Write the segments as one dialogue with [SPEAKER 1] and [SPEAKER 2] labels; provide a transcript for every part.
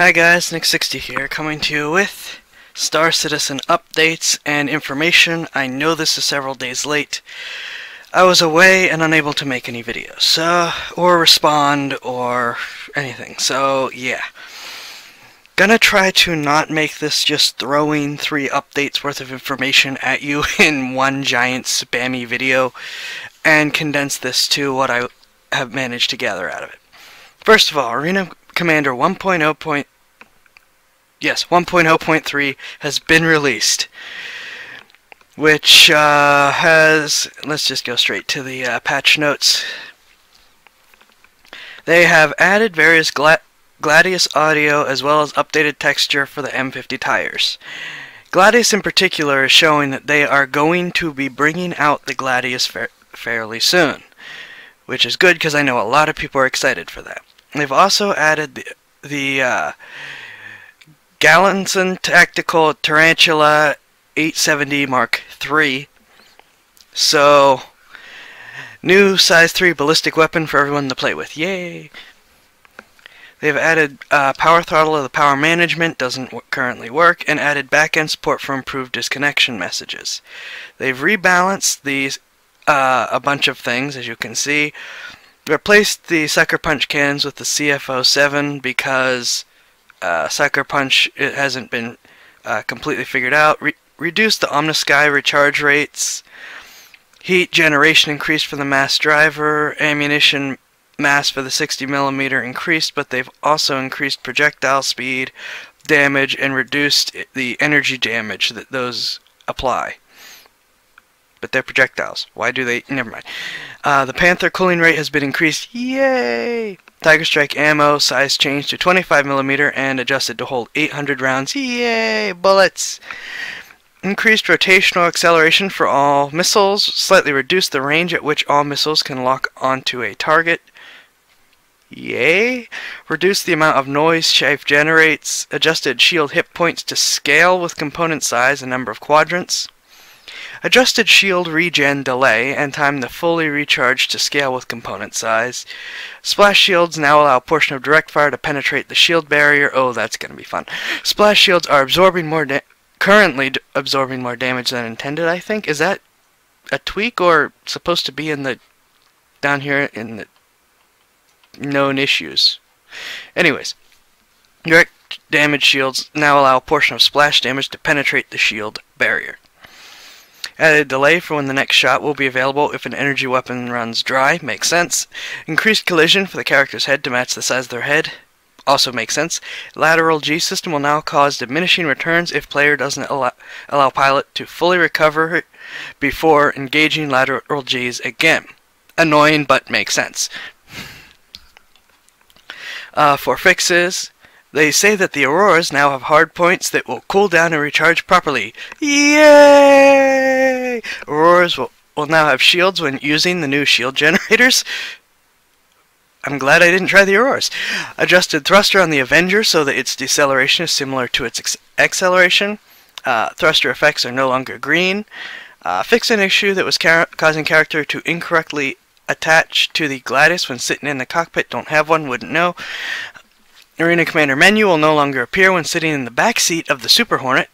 [SPEAKER 1] Hi guys, Nick60 here, coming to you with Star Citizen updates and information. I know this is several days late. I was away and unable to make any videos, or respond, or anything, so yeah. Gonna try to not make this just throwing 3 updates worth of information at you in one giant spammy video, and condense this to what I have managed to gather out of it. First of all, Arena Commander 1.0.3 has been released, which let's just go straight to the patch notes. They have added various Gladius audio as well as updated texture for the M50 tires. Gladius in particular is showing that they are going to be bringing out the Gladius fairly soon, which is good because I know a lot of people are excited for that. They've also added the Galanson Tactical Tarantula 870 Mark III. So, new size 3 ballistic weapon for everyone to play with. Yay! They've added power throttle of the power management, doesn't currently work, and added back-end support for improved disconnection messages. They've rebalanced these a bunch of things, as you can see. Replaced the Sucker Punch cannons with the CFO7 because Sucker Punch hasn't been completely figured out. Reduced the Omnisky recharge rates. Heat generation increased for the mass driver. Ammunition mass for the 60mm increased, but they've also increased projectile speed, damage, and reduced the energy damage that those apply. But they're projectiles. Why do they? Never mind. The Panther cooling rate has been increased. Yay! Tiger Strike ammo size changed to 25mm and adjusted to hold 800 rounds. Yay! Bullets! Increased rotational acceleration for all missiles. Slightly reduced the range at which all missiles can lock onto a target. Yay! Reduced the amount of noise Chafe generates. Adjusted shield hit points to scale with component size and number of quadrants. Adjusted shield regen delay and time to fully recharge to scale with component size. Splash shields now allow a portion of direct fire to penetrate the shield barrier. Oh, that's going to be fun. Splash shields are currently absorbing more damage than intended, I think. Is that a tweak or supposed to be in the down here in the known issues? Anyways, direct damage shields now allow a portion of splash damage to penetrate the shield barrier. Added delay for when the next shot will be available if an energy weapon runs dry. Makes sense. Increased collision for the character's head to match the size of their head. Also makes sense. Lateral G system will now cause diminishing returns if player doesn't allow pilot to fully recover before engaging lateral Gs again. Annoying, but makes sense. For fixes, they say that the Auroras now have hard points that will cool down and recharge properly. Yay! Auroras will now have shields when using the new shield generators. I'm glad I didn't try the Auroras. Adjusted thruster on the Avenger so that its deceleration is similar to its acceleration. Thruster effects are no longer green. Fixed an issue that was causing character to incorrectly attach to the Gladius when sitting in the cockpit. Don't have one, wouldn't know. Arena Commander menu will no longer appear when sitting in the back seat of the Super Hornet.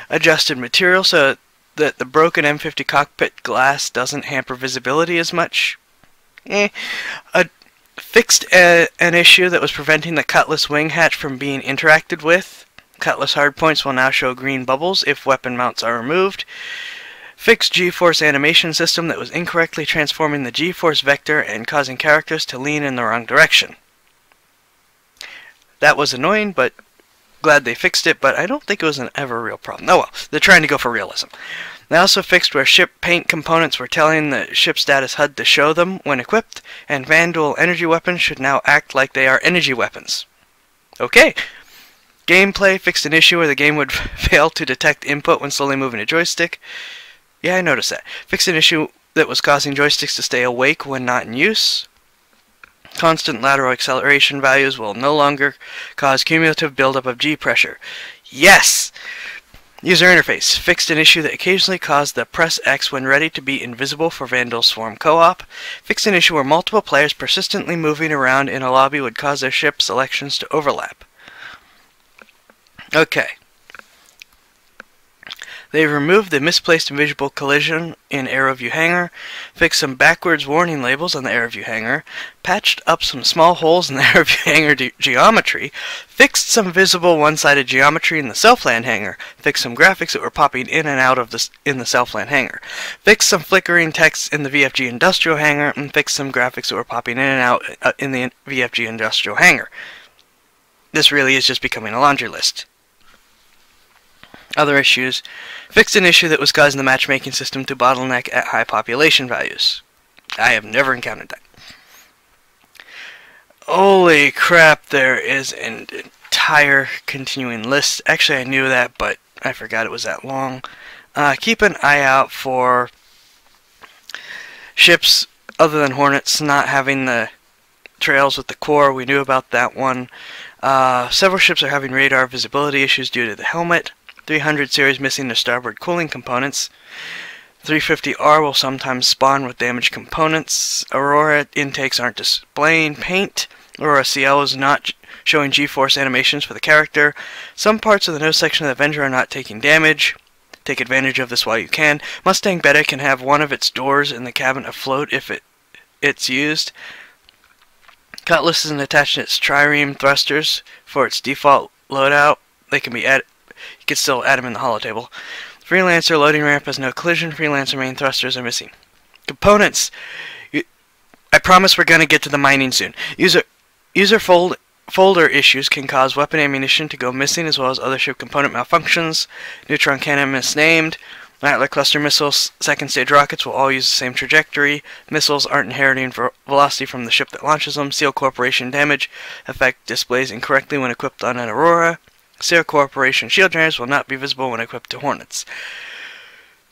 [SPEAKER 1] Adjusted material so that the broken M50 cockpit glass doesn't hamper visibility as much. Fixed an issue that was preventing the Cutlass wing hatch from being interacted with. Cutlass hardpoints will now show green bubbles if weapon mounts are removed. Fixed G-force animation system that was incorrectly transforming the G-force vector and causing characters to lean in the wrong direction. That was annoying, but glad they fixed it, but I don't think it was an ever real problem. Oh well, they're trying to go for realism. They also fixed where ship paint components were telling the ship status HUD to show them when equipped, and Vanduul energy weapons should now act like they are energy weapons. Okay. Gameplay fixed an issue where the game would fail to detect input when slowly moving a joystick. Yeah, I noticed that. Fixed an issue that was causing joysticks to stay awake when not in use. Constant lateral acceleration values will no longer cause cumulative buildup of G pressure. Yes! User interface. Fixed an issue that occasionally caused the press X when ready to be invisible for Vanduul Swarm co-op. Fixed an issue where multiple players persistently moving around in a lobby would cause their ship selections to overlap. Okay. They've removed the misplaced invisible collision in AeroView Hangar, fixed some backwards warning labels on the AeroView Hangar, patched up some small holes in the AeroView Hangar geometry, fixed some visible one-sided geometry in the Selfland Hangar, fixed some graphics that were popping in and out of the Selfland Hangar, fixed some flickering text in the VFG Industrial Hangar, and fixed some graphics that were popping in and out in the VFG Industrial Hangar. This really is just becoming a laundry list. Other issues. Fixed an issue that was causing the matchmaking system to bottleneck at high population values. I have never encountered that. Holy crap, there is an entire continuing list. Actually, I knew that, but I forgot it was that long. Keep an eye out for ships other than Hornets not having the trails with the core. We knew about that one. Several ships are having radar visibility issues due to the helmet. 300 series missing their starboard cooling components. 350R will sometimes spawn with damaged components. Aurora intakes aren't displaying paint. Aurora CL is not showing G-force animations for the character. Some parts of the nose section of the Avenger are not taking damage. Take advantage of this while you can. Mustang Beta can have one of its doors in the cabin afloat if it's used. Cutlass isn't attached to its trireme thrusters for its default loadout. They can be added. You can still add them in the holotable. Freelancer loading ramp has no collision. Freelancer main thrusters are missing. Components. I promise we're going to get to the mining soon. User folder issues can cause weapon ammunition to go missing as well as other ship component malfunctions. Neutron cannon misnamed. Rattler cluster missiles, second stage rockets will all use the same trajectory. Missiles aren't inheriting velocity from the ship that launches them. Seal Corporation damage effect displays incorrectly when equipped on an Aurora. Seal Corporation shield generators will not be visible when equipped to Hornets.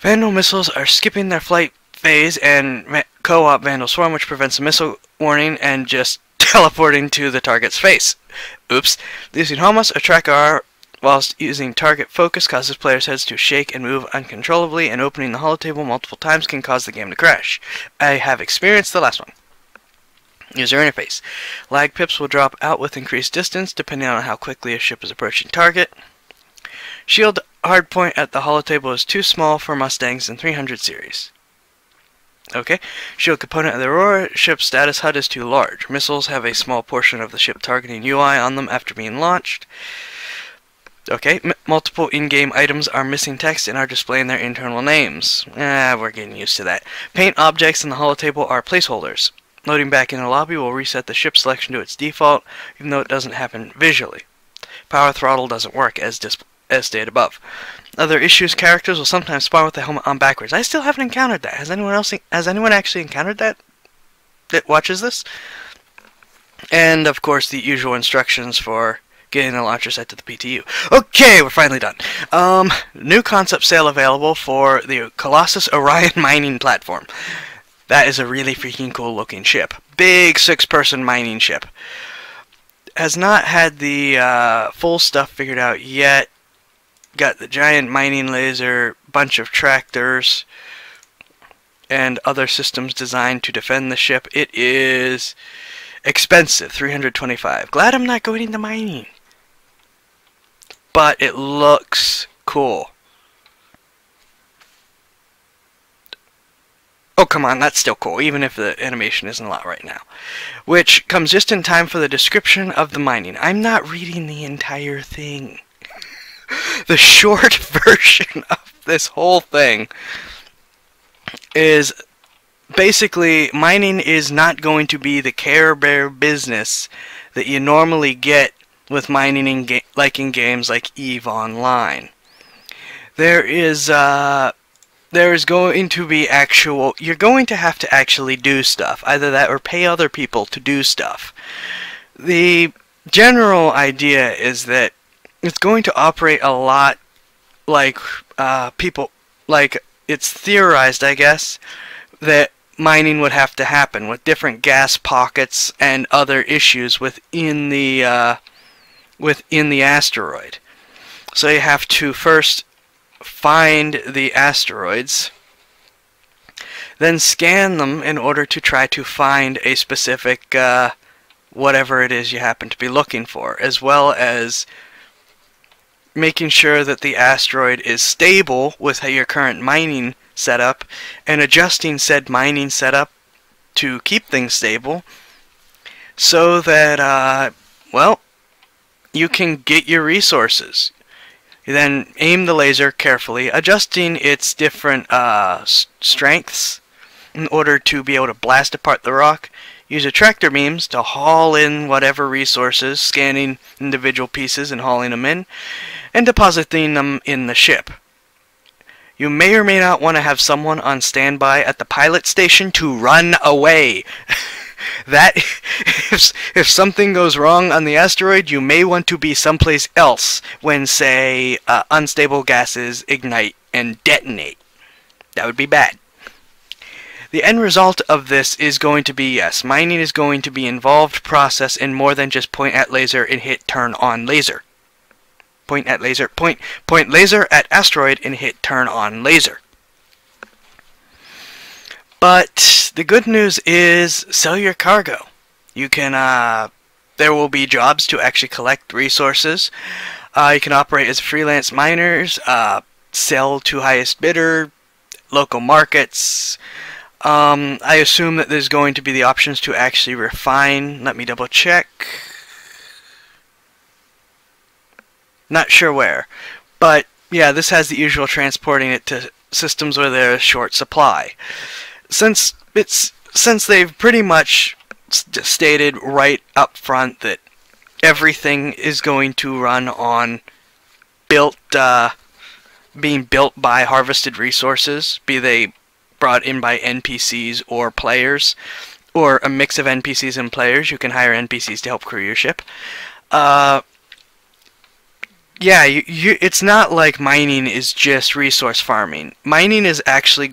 [SPEAKER 1] Vandal missiles are skipping their flight phase and co-op Vandal Swarm, which prevents the missile warning and just teleporting to the target's face. Oops. Using Homos or Track R whilst using target focus causes players' heads to shake and move uncontrollably, and opening the holotable multiple times can cause the game to crash. I have experienced the last one. User interface. Lag pips will drop out with increased distance depending on how quickly a ship is approaching target. Shield hardpoint at the holotable is too small for Mustangs in 300 series. Okay. Shield component of the Aurora ship status HUD is too large. Missiles have a small portion of the ship targeting UI on them after being launched. Okay. Multiple in-game items are missing text and are displaying their internal names. We're getting used to that. Paint objects in the holotable are placeholders. Loading back in the lobby will reset the ship selection to its default, even though it doesn't happen visually. Power throttle doesn't work, as stated above. Other issues, characters will sometimes spawn with the helmet on backwards. I still haven't encountered that. Has anyone actually encountered that watches this? And, of course, the usual instructions for getting the launcher set to the PTU. Okay, we're finally done. New concept sale available for the Colossus Orion mining platform. That is a really freaking cool looking ship. Big 6-person mining ship. Has not had the full stuff figured out yet. Got the giant mining laser, bunch of tractors, and other systems designed to defend the ship. It is expensive, $325. Glad I'm not going into mining. But it looks cool. Oh, come on, that's still cool, even if the animation isn't a lot right now. Which comes just in time for the description of the mining. I'm not reading the entire thing. The short version of this whole thing is basically mining is not going to be the Care Bear business that you normally get with mining in games like EVE Online. There is going to be you're going to have to actually do stuff. Either that or pay other people to do stuff. The general idea is that it's going to operate a lot like it's theorized, I guess, that mining would have to happen with different gas pockets and other issues within the asteroid. So you have to first find the asteroids, then scan them in order to try to find a specific whatever it is you happen to be looking for, as well as making sure that the asteroid is stable with your current mining setup, and adjusting said mining setup to keep things stable so that, well, you can get your resources. You then aim the laser carefully, adjusting its different strengths in order to be able to blast apart the rock. Use attractor beams to haul in whatever resources, scanning individual pieces and hauling them in, and depositing them in the ship. You may or may not want to have someone on standby at the pilot station to run away. That if something goes wrong on the asteroid, you may want to be someplace else when, say, unstable gases ignite and detonate. That would be bad. The end result of this is going to be, yes, mining is going to be an involved process in more than just point at laser and hit turn on laser. Point at laser, point laser at asteroid and hit turn on laser. But the good news is sell your cargo. You can, there will be jobs to actually collect resources. You can operate as freelance miners, sell to highest bidder, local markets. I assume that there's going to be the options to actually refine. Let me double check. Not sure where. But yeah, this has the usual transporting it to systems where there's short supply. Since they've pretty much stated right up front that everything is going to run on being built by harvested resources, be they brought in by NPCs or players, or a mix of NPCs and players. You can hire NPCs to help crew your ship. Yeah, it's not like mining is just resource farming. Mining is actually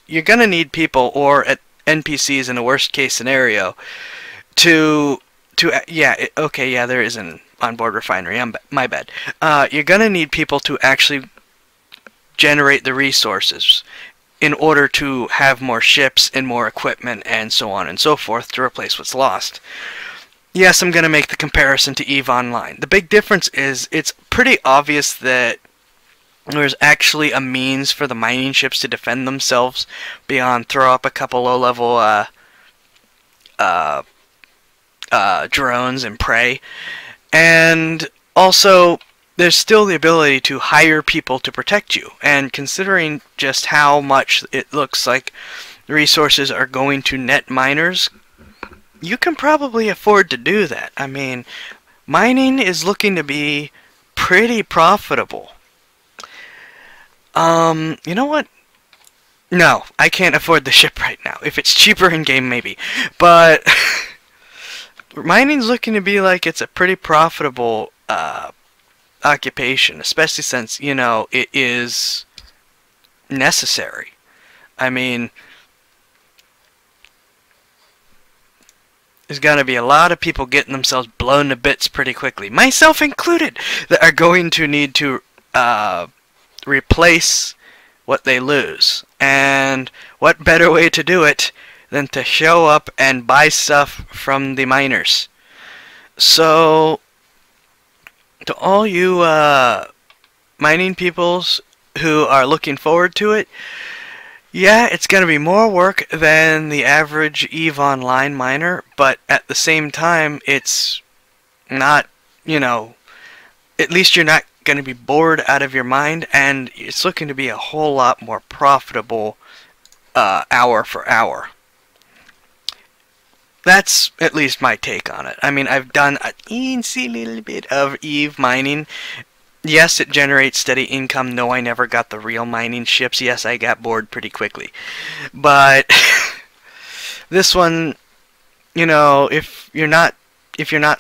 [SPEAKER 1] you're going to need people or NPCs in a worst case scenario okay, there is an onboard refinery. My bad. You're going to need people to actually generate the resources in order to have more ships and more equipment and so on and so forth to replace what's lost. Yes, I'm going to make the comparison to EVE Online. The big difference is it's pretty obvious that there's actually a means for the mining ships to defend themselves beyond throw up a couple low-level drones and prey. And also, there's still the ability to hire people to protect you. And considering just how much it looks like resources are going to net miners, you can probably afford to do that. I mean, mining is looking to be pretty profitable. You know what? No, I can't afford the ship right now. If it's cheaper in-game, maybe. But mining's looking to be like it's a pretty profitable occupation, especially since, you know, it is necessary. I mean, there's gonna be a lot of people getting themselves blown to bits pretty quickly, myself included, that are going to need to replace what they lose. And what better way to do it than to show up and buy stuff from the miners? So, to all you mining peoples who are looking forward to it, yeah, it's going to be more work than the average EVE Online miner, but at the same time, it's not, you know, at least you're not going to be bored out of your mind, and it's looking to be a whole lot more profitable hour for hour. That's at least my take on it. I mean, I've done a teensy little bit of EVE mining. Yes, it generates steady income. No, I never got the real mining ships. Yes, I got bored pretty quickly. But this one, you know, if you're not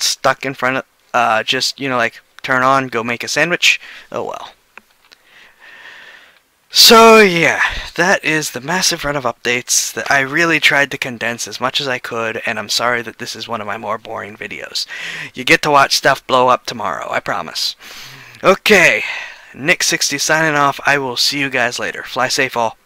[SPEAKER 1] stuck in front of just, you know, like turn on, go make a sandwich, oh well. So yeah, that is the massive run of updates that I really tried to condense as much as I could, and I'm sorry that this is one of my more boring videos. You get to watch stuff blow up tomorrow, I promise. Okay, Nick60 signing off. I will see you guys later. Fly safe all.